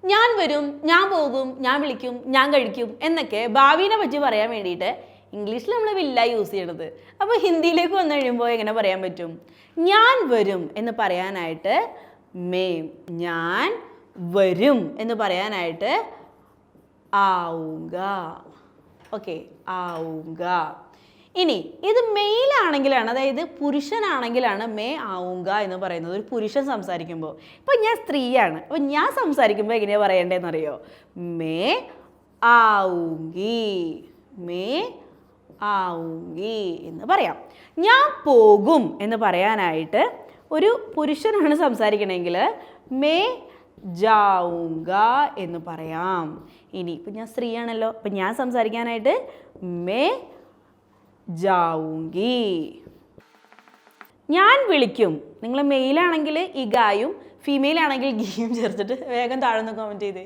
ഞാൻ വരും, ഞാൻ പോകും, ഞാൻ വിളിക്കും, ഞാൻ കഴിക്കും എന്നൊക്കെ ഭാവിനെ പറ്റി പറയാൻ വേണ്ടിയിട്ട് ഇംഗ്ലീഷിൽ നമ്മൾ വില്ല യൂസ് ചെയ്യണത്. അപ്പോൾ ഹിന്ദിയിലേക്ക് വന്നു കഴിയുമ്പോൾ എങ്ങനെ പറയാൻ പറ്റും? ഞാൻ വരും എന്ന് പറയാനായിട്ട് മേ, ഞാൻ വരും എന്ന് പറയാനായിട്ട് ആവുക. ഓക്കെ, ആവുക. ഇനി ഇത് മെയിലാണെങ്കിലാണ്, അതായത് പുരുഷനാണെങ്കിലാണ് മേ ആവുക എന്ന് പറയുന്നത് ഒരു പുരുഷൻ സംസാരിക്കുമ്പോൾ. ഇപ്പോൾ ഞാൻ സ്ത്രീയാണ്, അപ്പോൾ ഞാൻ സംസാരിക്കുമ്പോൾ എങ്ങനെയാണ് പറയേണ്ടതെന്നറിയോ? മേ ആവുങ്കി, മേ ആവുങ്കി എന്ന് പറയാം. ഞാൻ പോകും എന്ന് പറയാനായിട്ട് ഒരു പുരുഷനാണ് സംസാരിക്കണമെങ്കിൽ മേ ജാവുങ്ക എന്ന് പറയാം. ഇനി ഇപ്പം ഞാൻ സ്ത്രീയാണല്ലോ, അപ്പം ഞാൻ സംസാരിക്കാനായിട്ട് മേ ജാവുങ്കി. ഞാൻ വിളിക്കും. നിങ്ങൾ മെയിലാണെങ്കിൽ ഇഗായും ഫീമെയിൽ ആണെങ്കിൽ ഗീയും ചേർത്തിട്ട് വേഗം താഴെ നിന്ന് കമൻറ്റ് ചെയ്തേ.